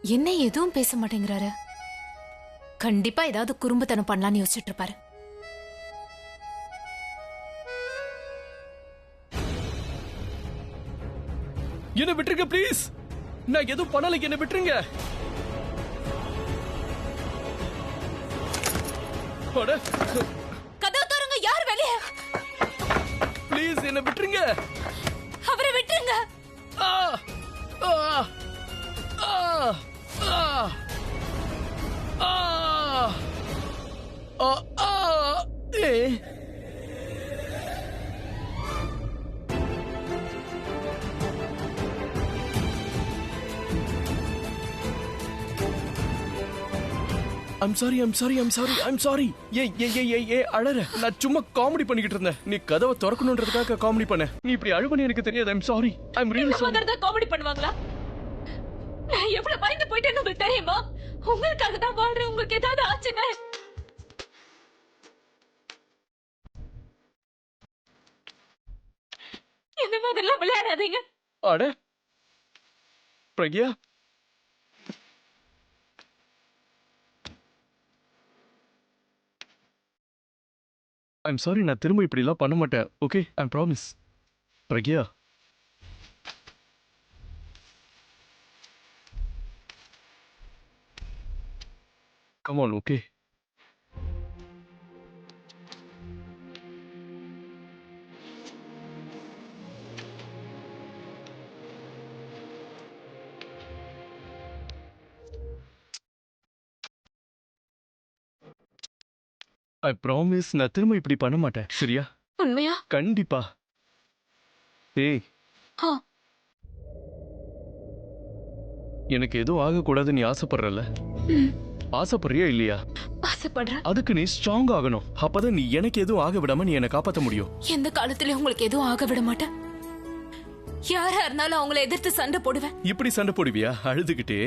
என்ன எதுவும் பேச மாட்டேங்கிறாரு. கண்டிப்பா ஏதாவது குறும்புத்தனம் பண்ணலான்னு யோசிச்சுட்டு இருப்பாரு. என்ன விட்டுருங்க ப்ளீஸ். நான் எதுவும் பண்ணல, என்ன விட்டுருங்க. கதவு தோறுங்க. யார் வெளியே? ப்ளீஸ் என்ன விட்டுருங்க. அவரை விட்டுருங்க. ஆ ஆ ஆ ஆ ஆ ஆ ஏ I'm sorry. ஏய் அழற. நான் சும்மா காமெடி பண்ணிக்கிட்டு இருந்தேன். நீ கதவை திறக்கணும்ன்றதுக்காக காமெடி பண்ண. நீ இப்படி அழுவனே எனக்கு தெரியாது. I'm sorry. I'm really sorry. Mother தான் காமெடி பண்ணுவாங்களா? நான் எவ்வளவு பயந்து போயிட்டேன்னு உங்களுக்கு தெரியுமா? உங்களுக்காக தான் வாழ்றேன். உங்களுக்கு ஏதாவது ஆச்சுன்னா இந்த மாதிரிலாம் விளையாடாதீங்க. அட பிரக்யா, I'm sorry. நான் திரும்ப இப்படி எல்லாம் பண்ண மாட்டேன். Okay, I promise. Pragya, come on, okay? I promise. நான் திரும்ப இப்படி பண்ண மாட்டேன். சரியா? உண்மையா? கண்டிப்பா. ஏய், ஆ, எனக்கு எதுவும் ஆகக்கூடாது நீ ஆசைப்படுறல? ஆசைப்படுறியா இல்லையா? ஆசைப்படுறேன். அதுக்கு நீ ஸ்ட்ராங் ஆகணும். அப்பதான் நீ எனக்கு எதுவும் ஆக விடாம நீ என்னை காப்பாற்ற முடியும். எந்த காலத்திலயும் உங்களுக்கு எதுவும் ஆக விட மாட்டேன். யாரா இருந்தாலும் அவங்கள எதிர்த்து சண்டை போடுவேன். இப்படி சண்டை போடுவியா அழுதுகிட்டே?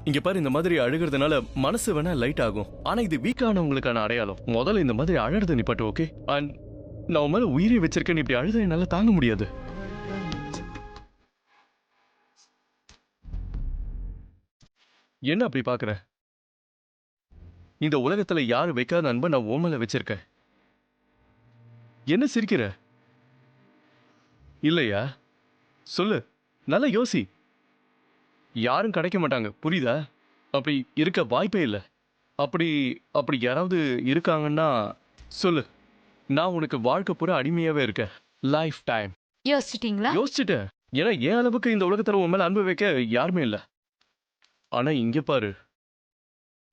இங்க பாரு, இந்த மாதிரி அழுகிறதுனால மனசு வேணா லைட் ஆகும். ஆனா இது வீக்கானவங்களுக்கான அடையாளம். முதல்ல இந்த மாதிரி அழறத நிப்பாட்டு, ஓகே? அண்ட் நான் உன் மேல உயிரை வச்சிருக்கேன். இப்படி அழுத என்னால தாங்க முடியாது. என்ன அப்படி பாக்குற? இந்த உலகத்துல யாரு வைக்காத அன்பை நான் உன் மேல வச்சிருக்கேன். என்ன சிரிக்கிற? இல்லையா? சொல்லு, நல்லா யோசி. யாரும் கிடைக்க மாட்டாங்க, புரியுதா? அப்படி இருக்க வாய்ப்பே இல்லை. அப்படி அப்படி யாராவது இருக்காங்கன்னா சொல்லு. நான் உனக்கு வாழ்க்கை பூரா அடிமையாவே இருக்கேன். Life time. யோசிச்சிட்டீங்களா? யோசிச்சுட்டேன். ஏன்னா என் அளவுக்கு இந்த உலகத்துல உன் மேல அன்பு வைக்க யாருமே இல்லை. ஆனா இங்க பாரு,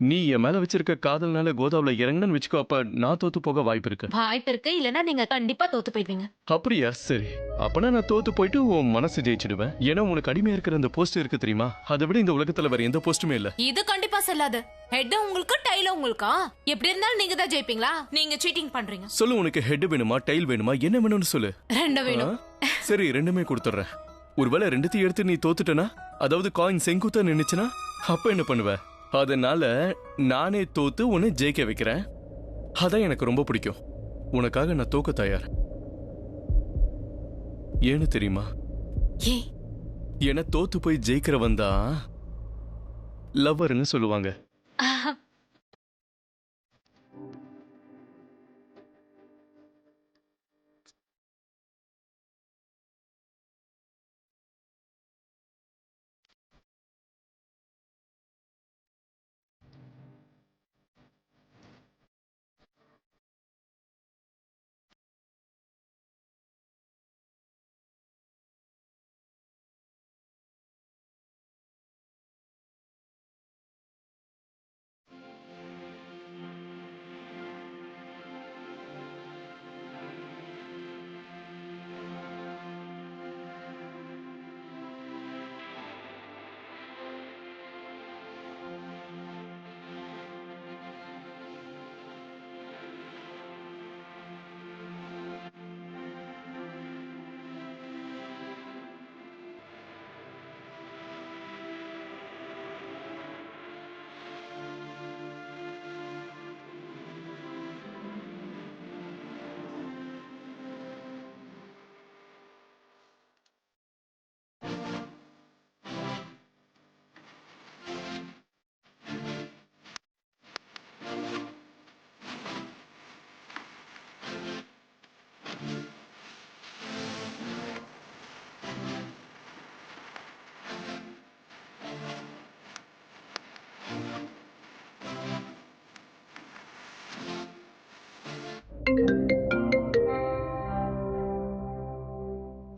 நீ என் மேல வச்சிருக்க காதல்னால கோதாவுல இறங்கணும்னு வச்சுக்கோ, அப்ப நான் தோத்து போக வாய்ப்பு இருக்கு. வாய்ப்பு இருக்கு. இல்லனா நீங்க கண்டிப்பா தோத்து போயிடுவீங்க. அப்படியா? சரி, அப்பனா நான் தோத்து போயிட்டு உன் மனசு ஜெயிச்சிடுவேன். ஏன்னா உனக்கு அடிமையா இருக்கிற அந்த போஸ்ட் இருக்கு தெரியுமா? அதை விட இந்த உலகத்துல வேற எந்த போஸ்ட்டுமே இல்ல. இது கண்டிப்பா செல்லாது. ஹெட் உங்களுக்கு டைல உங்களுக்கா? எப்படி இருந்தாலும் நீங்க தான் ஜெயிப்பீங்களா? நீங்க சீட்டிங் பண்றீங்க. சொல்லு, உனக்கு ஹெட் வேணுமா டைல் வேணுமா, என்ன வேணும்னு சொல்லு. ரெண்டும் வேணும். சரி, ரெண்டுமே கொடுத்துட்றேன். ஒருவேளை ரெண்டுத்தையும் எடுத்து நீ தோத்துட்டனா, அதாவது காயின் செங்குத்தா நின்னுச்சுன்னா, அப்ப என்ன பண்ணுவ? அதனால நானே தோத்து உன்னை ஜெயிக்க வைக்கிறேன். அதான் எனக்கு ரொம்ப பிடிக்கும். உனக்காக நான் தோக்க தயார். ஏன்னு தெரியுமா? ஏன்னா தோத்து போய் ஜெயிக்கிறவன் தான் லவ்வர்னு சொல்லுவாங்க.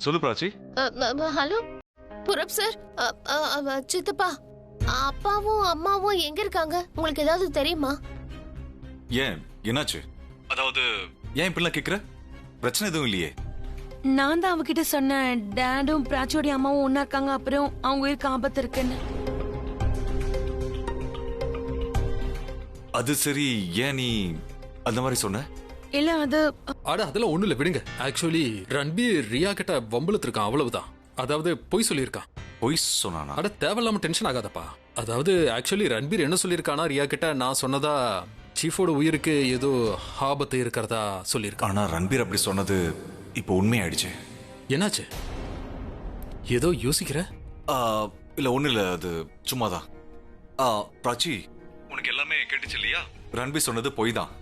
சொல்லு பிராச்சி. Hello Purab sir. சித்தப்பா, அப்பாவும் அம்மாவும் எங்க இருக்காங்க? உங்களுக்கு ஏதாவது தெரியுமா? ஏன் என்னாச்சு? அதாவது ஏன் இப்படிலாம் கேக்குற? பிரச்சனை எதுவும் இல்லையே. நான் தான் அவகிட்ட சொன்னேன், டேடும் பிராச்சியோட அம்மாவும் ஒன்னா இருக்காங்க, அப்புறம் அவங்க உயிருக்கு ஆபத்து இருக்குன்னு. அது சரி, ஏன் நீ அந்த மாதிரி சொன்ன? இல்ல அது அதெல்லாம் ஒண்ணு இல்ல, விடுங்க. ஆக்சுவலி ரன்பீர் ரியா கிட்ட வம்பளத்து இருக்கான், அவ்வளவுதான். அதாவது பொய் சொல்லியிருக்கான். பொய் சொன்னானா? தேவையில்லாம டென்ஷன் ஆகாதப்பா. அதாவது ஆக்சுவலி ரன்பீர் என்ன சொல்லியிருக்கானா, ரியா கிட்ட நான் சொன்னதா சீஃபோட உயிருக்கு ஏதோ ஆபத்து இருக்கிறதா சொல்லியிருக்கான். ஆனா ரன்பீர் அப்படி சொன்னது இப்போ உண்மையாயிடுச்சு. என்னாச்சு? ஏதோ யோசிக்கிற? இல்ல ஒண்ணு இல்ல, அது சும்மாதான். பிராச்சி, உனக்கு எல்லாமே கேட்டுச்சு இல்லையா? ரன்பீர் சொன்னது பொய் தான்.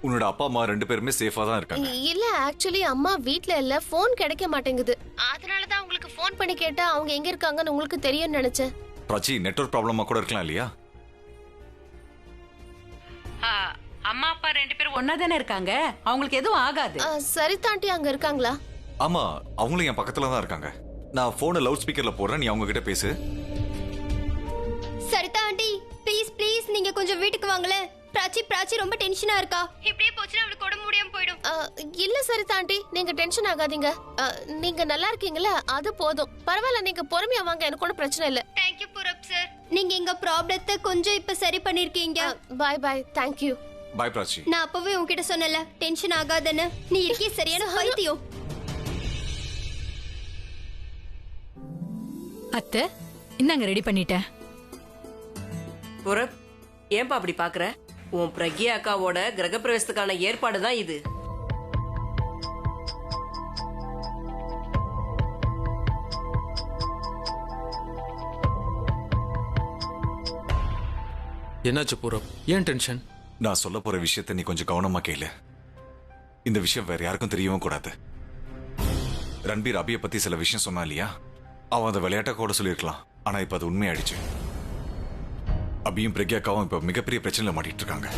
உன்னோட அப்பா அம்மா 2 பேருமே சேஃபா தான் இருக்காங்க. இல்ல, ஆக்சுவலி அம்மா வீட்ல இல்ல, போன் கிடைக்க மாட்டேங்குது. அதனாலதான் உங்களுக்கு போன் பண்ணி கேட்டா அவங்க எங்க இருக்காங்கன்னு உங்களுக்கு தெரியும்னு நினைச்சேன். பிராச்சி, நெட்வொர்க் ப்ராப்ளமா கூட இருக்கலாம் இல்லையா? அம்மா அப்பா 2 பேரும் ஒன்னா தானே இருக்காங்க, அவங்களுக்கு எதுவும் ஆகாது. சரிதா ஆண்டி அங்க இருக்காங்களா? ஆமா, அவங்களும் என் பக்கத்துல தான் இருக்காங்க. நான் போனை லவுட் ஸ்பீக்கர்ல போடுறேன், நீ அவங்க கிட்ட பேசு. சரிதா ஆண்டி, ப்ளீஸ் ப்ளீஸ் நீங்க கொஞ்சம் வீட்டுக்கு வாங்களே. பிராச்சி ரொம்ப டென்ஷனா இருக்கா. இப்படியே போச்சுன்னா அவளுக்கு உடம்பு முடியாம போயிடும். இல்ல சரிதா ஆண்டி, நீங்க டென்ஷன் ஆகாதீங்க. நீங்க நல்லா இருக்கீங்களா? அது போதும். பரவாயில்ல, நீங்க பொறுமையா வாங்க, எனக்கு ஒன்றும் பிரச்சனை இல்ல. Thank you prof sir. நீங்க எங்க ப்ராப்ளத்தை கொஞ்சம் இப்ப சரி பண்ணிருக்கீங்க. Bye bye. Thank you. Bye Prachi. நான் அப்பவே உன்கிட்ட சொன்னல டென்ஷன் ஆகாதன்னு. நீ இருக்கே சரியான பைத்தியம். அத்தை, இந்தாங்க ரெடி பண்ணிட்டேன். புரப், ஏன்பா அப்படி பாக்குற? உன் பிரக்யா அக்காவோட கிரகப்பிரவேசத்துக்கான ஏற்பாடு தான் இது. என்னாச்சு பூரப்? ஏன் டென்ஷன்? நான் சொல்ல போற விஷயத்தை நீ கொஞ்சம் கவனமா கேளு. இந்த விஷயம் வேற யாருக்கும் தெரியவும் கூடாது. ரன்பீர் அபியை பத்தி சில விஷயம் சொன்னா இல்லையா? அவன் அந்த விளையாட்டை கூட சொல்லியிருக்கலாம். ஆனா இப்ப அது உண்மையாயிடுச்சு. அபியும் பிரக்யாக்காவும் இப்ப மிகப்பெரிய பிரச்சனையில மாட்டிட்டு இருக்காங்க.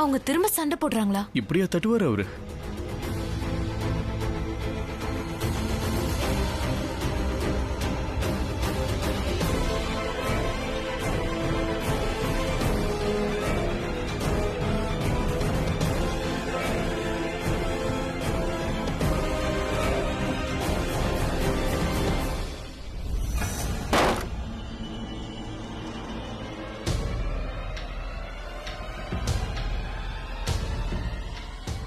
அவங்க திரும்ப சண்டை போடுறாங்களா? இப்படியா தட்டுவார் அவரு?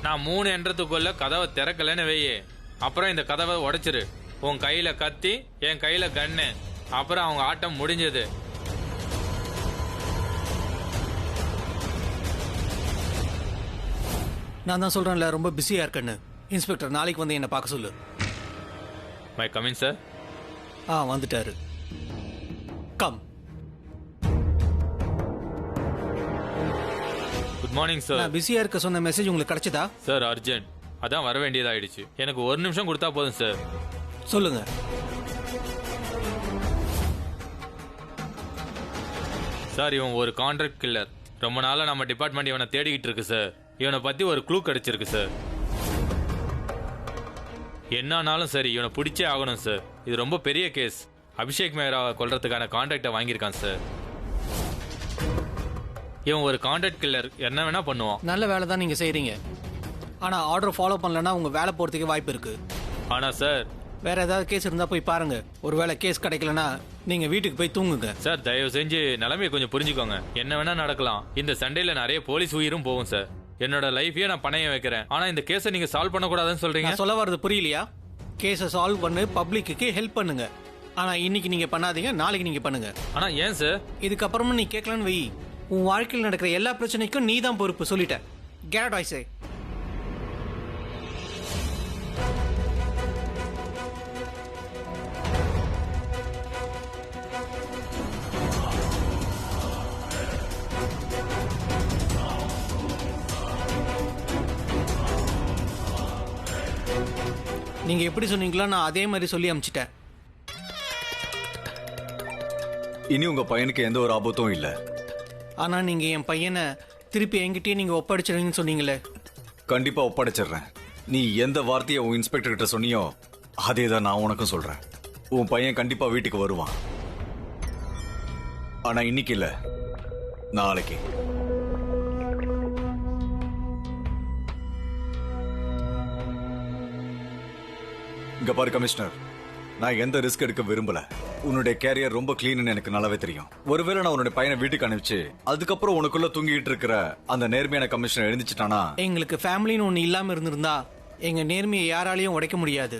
நான் 3 என்றதுக்குள்ள கதவை திறக்கலன்னு வையே, அப்புறம் இந்த கதவை உடைச்சிரு. உன் கையில கத்தி, என் கையில கன்னு. அப்புறம் அவங்க ஆட்டம் முடிஞ்சது. நான் தான் சொல்றேன்ல, ரொம்ப பிஸியா இருக்கேன்னு. இன்ஸ்பெக்டர் நாளைக்கு வந்து என்ன பார்க்க சொல்லு. My coming sir. வந்துட்டாரு. கம். Good morning sir. நான் பிஸியா இருக்க சொன்ன மெசேஜ் உங்களுக்கு கிடைச்சதா? சார் அர்ஜென்ட், அதான் வர வேண்டியதாயிடுச்சு. எனக்கு 1 நிமிஷம் கொடுத்தா போதும் சார். சொல்லுங்க. சார், இவன் ஒரு கான்ட்ராக்ட் கில்லர். ரொம்ப நாளா நம்ம டிபார்ட்மெண்ட் இவனை தேடிக்கிட்டு இருக்கு சார். இவனை பத்தி ஒரு க்ளூ கிடைச்சிருக்கு சார். என்னானாலும் சரி, இவனை பிடிச்சே ஆகணும் சார். இது ரொம்ப பெரிய கேஸ். அபிஷேக் மேராவை கொல்றதுக்கான கான்ட்ராக்டை வாங்கியிருக்கான் சார். இவன் ஒரு கான்ட்ராக்ட் கில்லர், என்ன வேணா பண்ணுவான். நல்ல வேலை தான் நீங்க செய்றீங்க. ஆனா ஆர்டர் ஃபாலோ பண்ணலன்னா உங்க வேலை போறதுக்கு வாய்ப்பு இருக்கு. ஆனா சார், வேற ஏதாவது கேஸ் இருந்தா போய் பாருங்க. ஒருவேளை கேஸ் கிடைக்கலனா நீங்க வீட்டுக்கு போய் தூங்குங்க. சார் தயவு செஞ்சு நிலைமையை கொஞ்சம் புரிஞ்சுக்கோங்க. என்ன வேணா நடக்கலாம். இந்த சண்டையில நிறைய போலீஸ் உயிரும் போகும் சார். என்னோட லைஃபையே நான் பணையம் வைக்கிறேன். ஆனா இந்த கேஸை நீங்க சால்வ் பண்ண கூடாதுன்னு சொல்றீங்க. நான் சொல்ல வர்றது புரியலையா? கேஸை சால்வ் பண்ணு, பப்ளிக்கு ஹெல்ப் பண்ணுங்க. ஆனா இன்னைக்கு நீங்க பண்ணாதீங்க, நாளைக்கு நீங்க பண்ணுங்க. ஆனா ஏன் சார்? இதுக்கப்புறமும் நீ கேட்கலன்னு வை, உன் வாழ்க்கையில் நடக்கிற எல்லா பிரச்சனைக்கும் நீ தான் பொறுப்பு. சொல்லிட்டேன். Get out, I say. நீங்கள் எப்படி சொன்னீங்களோ நான் அதே மாதிரி சொல்லி அனுப்பிச்சிட்டேன். இனி உங்க பையனுக்கு எந்த ஒரு ஆபத்தும் இல்ல. ஆனால் நீங்கள் என் பையனை திருப்பி என்கிட்டயே நீங்கள் ஒப்படைச்சிடுங்கன்னு சொன்னீங்களே. கண்டிப்பா ஒப்படைச்சிடுறேன். நீ எந்த வார்த்தையை உன் இன்ஸ்பெக்டர் கிட்ட சொன்னியோ அதே தான் நான் உனக்கும் சொல்றேன். உன் பையன் கண்டிப்பா வீட்டுக்கு வருவான். ஆனா இன்னைக்கு இல்ல, நாளைக்கு. இங்க பாரு கமிஷனர், நான் எந்த ரிஸ்க் எடுக்க விரும்பல. உன்னுடைய கேரியர் ரொம்ப கிளீன்னு எனக்கு நல்லாவே தெரியும். ஒருவேளை நான் உன்னுடைய பையனை வீட்டுக்கு அனுப்பிச்சு அதுக்கப்புறம் உனக்குள்ள தூங்கிட்டு இருக்கிற அந்த நேர்மையான கமிஷனர் எழுந்துச்சுட்டானா, எங்களுக்கு ஃபேமிலின்னு ஒன்று இல்லாமல் இருந்திருந்தா எங்கள் நேர்மையை யாராலையும் உடைக்க முடியாது.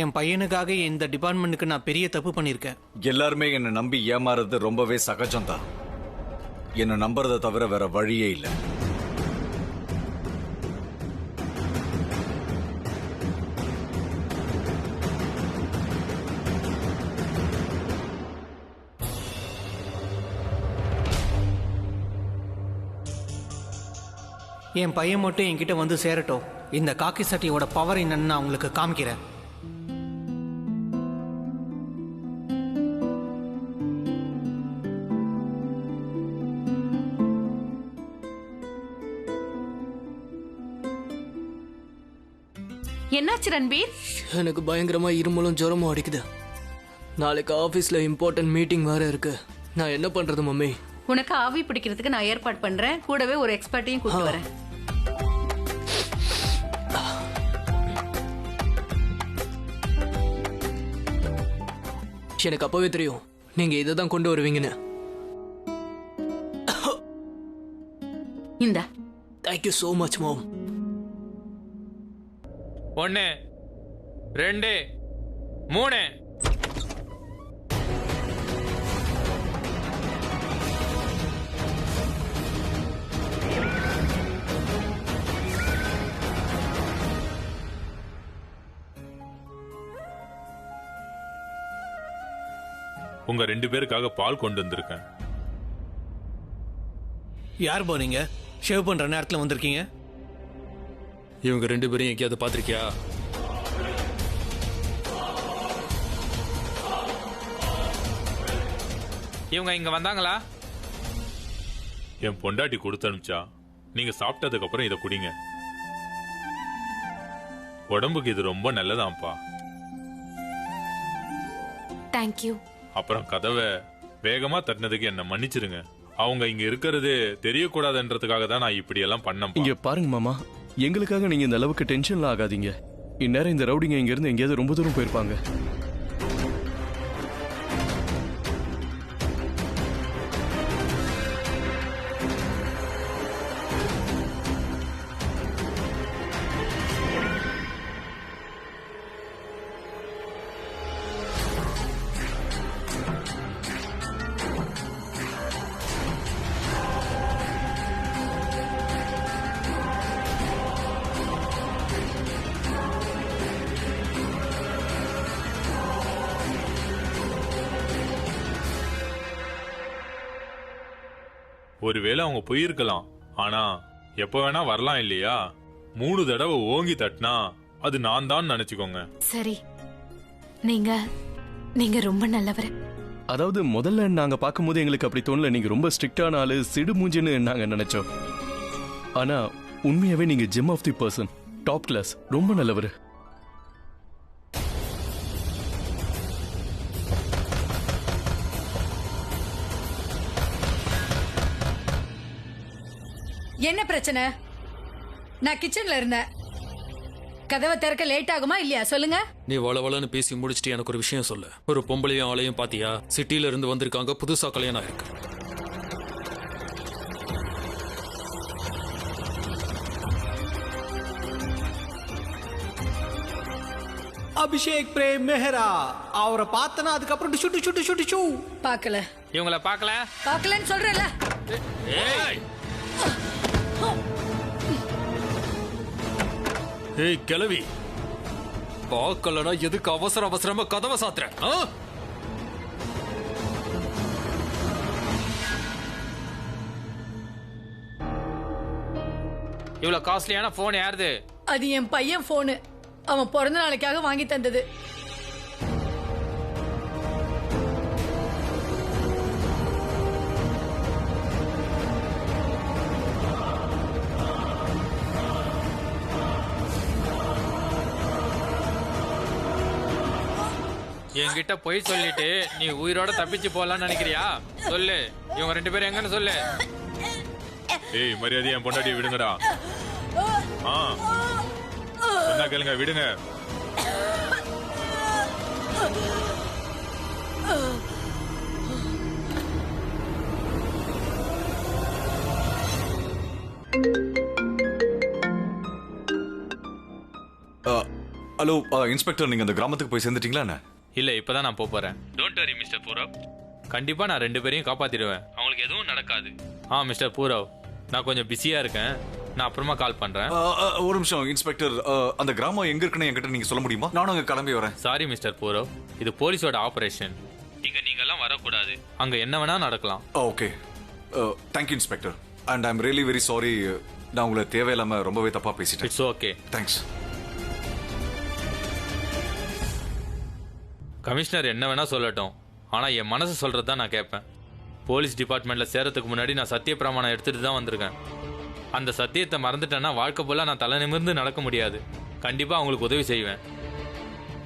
என் பையனுக்காக இந்த டிபார்ட்மெண்ட்டுக்கு நான் பெரிய தப்பு பண்ணியிருக்கேன். எல்லாருமே என்னை நம்பி ஏமாறது ரொம்பவே சகஜம்தான். என்னை நம்புறதை தவிர வேற வழியே இல்லை. என் பையன் மட்டும் என்கிட்ட வந்து சேரட்டும். இந்த காக்கி சட்டையோட பவர் என்னன்னு நான் உங்களுக்கு காமிக்கிறேன். என்னாச்சு ரன்பீர்? எனக்கு பயங்கரமா இருமலும் ஜுரமும் அடிக்குது. நாளைக்கு ஆபீஸ்ல இம்பார்ட்டன்ட் மீட்டிங் வேற இருக்கு. நான் என்ன பண்றது மம்மி? உனக்கு ஆவி பிடிக்கிறதுக்கு நான் ஏற்பாடு பண்றேன். கூடவே ஒரு எக்ஸ்பர்ட்டையும் கூட்டிட்டு வரேன். எனக்கு அப்பவே தெரியும் நீங்க இதை தான் கொண்டு வருவீங்கன்னு. இந்த தேங்க்யூ சோ மச் மாம். 1 2 3. உங்க 2 பேருக்காக பால் கொண்டு வந்திருக்கேன். யார் போறீங்க? ஷேவ் பண்ற நேரத்தில் வந்திருக்கீங்க. இவங்க 2 பேரையும் எங்கேயாவது பார்த்திருக்கியா? இவங்க இங்க வந்தாங்களா? என் பொண்டாட்டி கொடுத்து அனுப்பிச்சா. நீங்க சாப்பிட்டதுக்கு அப்புறம் இதை குடிங்க. உடம்புக்கு இது ரொம்ப நல்லதாம்ப்பா. தேங்க்யூ. அப்புறம் கதவை வேகமா தட்டினதுக்கு என்ன மன்னிச்சிருங்க. அவங்க இங்க இருக்கிறது தெரியக்கூடாதுன்றதுக்காக தான் நான் இப்படி எல்லாம் பண்ணேன். இங்க பாருங்க மாமா, எங்களுக்காக நீங்க இந்த அளவுக்கு டென்ஷன்லாம் ஆகாதீங்க. இந்நேரம் இந்த ரவுடிங்க இங்க இருந்து எங்கேயாவது ரொம்ப தூரம் போயிருப்பாங்க. ஒருவேளை அவங்க போயிருக்கலாம். ஆனா எப்ப வேணா வரலாம் இல்லையா? 3 தடவை ஓங்கி தட்டினா அது நான் தான் நினைச்சுக்கோங்க. சரி, நீங்க ரொம்ப நல்லவர். அதாவது முதல்ல நாங்க பார்க்கும்போது எங்களுக்கு அப்படி தோணல. நீங்க ரொம்ப ஸ்ட்ரிக்டான ஆளு, சிடு மூஞ்சின்னு நாங்க நினைச்சோம். ஆனா உண்மையாவே நீங்க gem of the person, top class, ரொம்ப நல்லவர். என்ன பிரச்சனை? நான் கிச்சன்ல இருந்தேன். கதவை திறக்க லேட் ஆகுமா இல்லையா சொல்லுங்க. நீ வளவளன்னு பேசி முடிச்சுட்டு எனக்கு ஒரு விஷயம் சொல்லு. ஒரு பொம்பளையும் ஆளையும் பாத்தியா? சிட்டில இருந்து வந்திருக்காங்க, புதுசா கல்யாணம் ஆயிருக்கு. அபிஷேக் பிரேம் மெஹரா. அவரை பார்த்தனா அதுக்கப்புறம் ஷூட்டு ஷூட்டு ஷூட்டு ஷூ. பார்க்கல. இவங்கள பார்க்கலன்னு சொல்றேன்ல. ஏய் கிழவி, பார்க்கலனா எதுக்கு அவசரமா கதவை சாத்துற? இவ்வளவு காஸ்ட்லியான போன் யாருது? அது என் பையன் போனு. அவன் பிறந்த நாளைக்காக வாங்கி தந்தது. என்கிட்ட போய் சொல்லிட்டு நீ உயிரோட தப்பிச்சு போலான்னு நினைக்கிறியா? சொல்லு, இவங்க 2 பேரும் எங்கன்னு சொல்லு. ஏய், மரியாதையா என் பொண்டாட்டியை விடுங்கடா. என்ன கேளுங்க, விடுங்க. ஹலோ இன்ஸ்பெக்டர், நீங்க அந்த கிராமத்துக்கு போய் சேர்ந்துட்டீங்களா என்ன? இல்ல, இப்பதான் நான் போறேன். டோன்ட் வரி மிஸ்டர் பூரவ், கண்டிப்பா நான் 2 பேரையும் காப்பாத்திடுவேன். அவங்களுக்கு எதுவும் நடக்காது. மிஸ்டர் பூரவ், நான் கொஞ்சம் பிஸியா இருக்கேன், நான் அப்புறமா கால் பண்றேன். ஒரு நிமிஷம் இன்ஸ்பெக்டர், அந்த கிராமம் எங்க இருக்குன்னு என்கிட்ட நீங்க சொல்ல முடியுமா? நானும் அங்க கிளம்பி வரேன். சாரி மிஸ்டர் பூரவ், இது போலீஸோட ஆபரேஷன். நீங்க எல்லாம் வரக்கூடாது. அங்க என்ன வேணா நடக்கலாம். Okay, thank you inspector. And I am really very sorry, நான் உங்களை தேவையில்லாம ரொம்பவே தப்பா பேசிட்டேன். It's okay. தேங்க்ஸ். கமிஷனர் என்ன வேணா சொல்லட்டும், ஆனா என் மனசு சொல்றது தான் நான் கேட்பேன். போலீஸ் டிபார்ட்மெண்ட்ல சேரத்துக்கு முன்னாடி நான் சத்திய பிரமாணம் எடுத்துட்டு தான் வந்திருக்கேன். அந்த சத்தியத்தை மறந்துட்டேன்னா வாழ்க்கை போல நான் தலை நிமிர்ந்து நடக்க முடியாது. கண்டிப்பா அவங்களுக்கு உதவி செய்வேன்.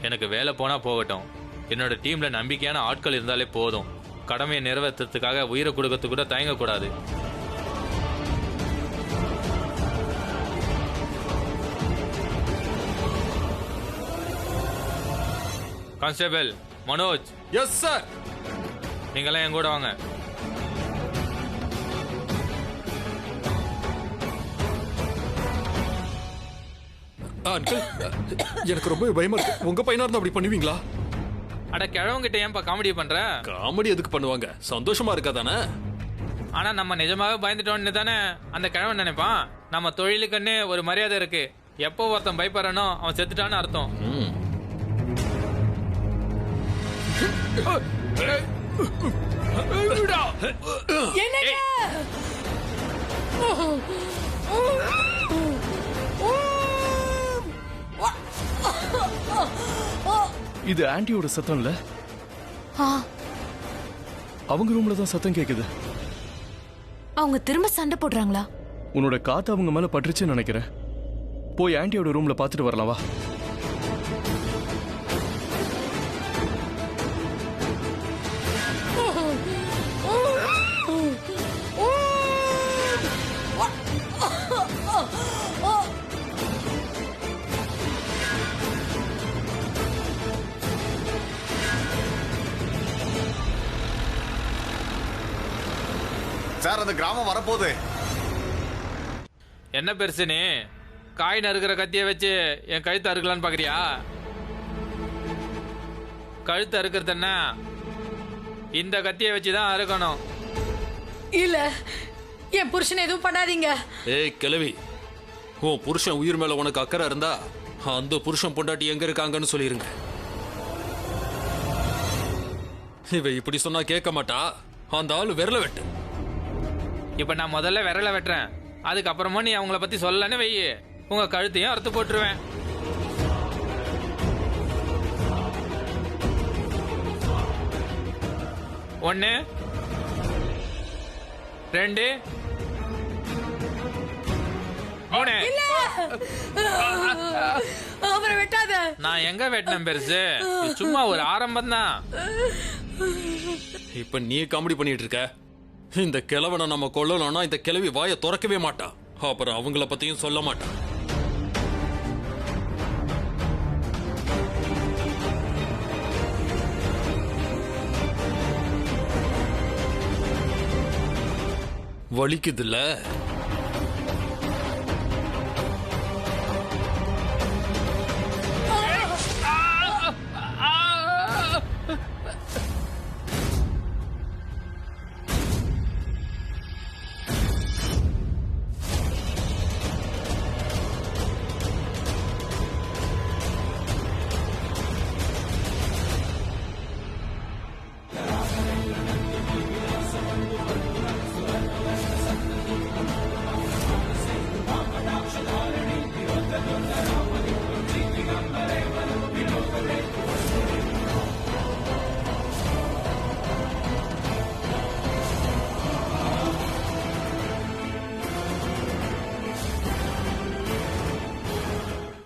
எனக்கு வேலை போனா போகட்டும், என்னோட டீம்ல நம்பிக்கையான ஆட்கள் இருந்தாலே போதும். கடமையை நிறைவேற்றுறதுக்காக உயிரை கொடுக்கறதுக்கு கூட தயங்கக்கூடாது. கான்ஸ்டபிள் மனோஜ். Yes sir. நீங்களாம் என் கூட வாங்க. அங்கிள், எனக்கு ரொம்ப பயமா இருக்கு. உங்க பையனா இருந்தா அப்படி பண்ணுவீங்களா? அட கிழவங்கிட்ட ஏன்பா காமெடி பண்ற? காமெடி எதுக்கு பண்ணுவாங்க? சந்தோஷமா இருக்காதானே? ஆனா நம்ம நிஜமாவே பயந்துட்டோம்னு தானே அந்த கிழவன் நினைப்பான். நம்ம தொழிலுக்குன்னு ஒரு மரியாதை இருக்கு. எப்போ ஒருத்தன் பயப்படுறானோ அவன் செத்துட்டான்னு அர்த்தம். இது ஆன்ட்டியோட சத்தம் இல்ல? அவங்க ரூம்ல தான் சத்தம் கேக்குது. அவங்க திரும்ப சண்டை போடுறாங்களா? உன்னோட காத்து அவங்க மேல பட்டுருச்சுன்னு நினைக்கிறேன். போய் ஆன்ட்டியோட ரூம்ல பாத்துட்டு வரலாம் வா. சார், அந்த கிராமம் வரப்போகுது. என்ன பெருசுன்னு காய் நறுக்கிற கத்திய வச்சு என் கழுத்து அறுக்கலான்னு பாக்குறியா? கழுத்து அறுக்கிறது என்ன? இந்த கத்திய வச்சுதான் அறுக்கணும். இல்ல, என் புருஷன் எதுவும் பண்ணாதீங்க. ஏய் கிழவி, உன் புருஷன் உயிர் மேல உனக்கு அக்கறை இருந்தா அந்த புருஷன் பொண்டாட்டி எங்க இருக்காங்கன்னு சொல்லிருங்க. இவ இப்படி சொன்னா கேட்க மாட்டா. அந்த ஆளு விரல வெட்டு. இப்ப நான் முதல்ல விரல வெட்டுறேன், அதுக்கப்புறமா நீ அவங்கள பத்தி சொல்லலன்னு வெயி, உங்க கழுத்தையும் அறுத்து போட்டுருவேன். ஒன்னு, ரெண்டு, மூணு. அவரை வெட்டாத. நான் எங்க வெட்டினேன் பெருசு? இது சும்மா ஒரு ஆரம்பம் தான். இப்ப நீ காமெடி பண்ணிட்டு இருக்க. இந்த கிழவனை நம்ம கொல்லணும்னா இந்த கிழவி வாயை திறக்கவே மாட்டா. அப்புறம் அவங்கள பத்தியும் சொல்ல மாட்டா. வலிக்குதுல்ல?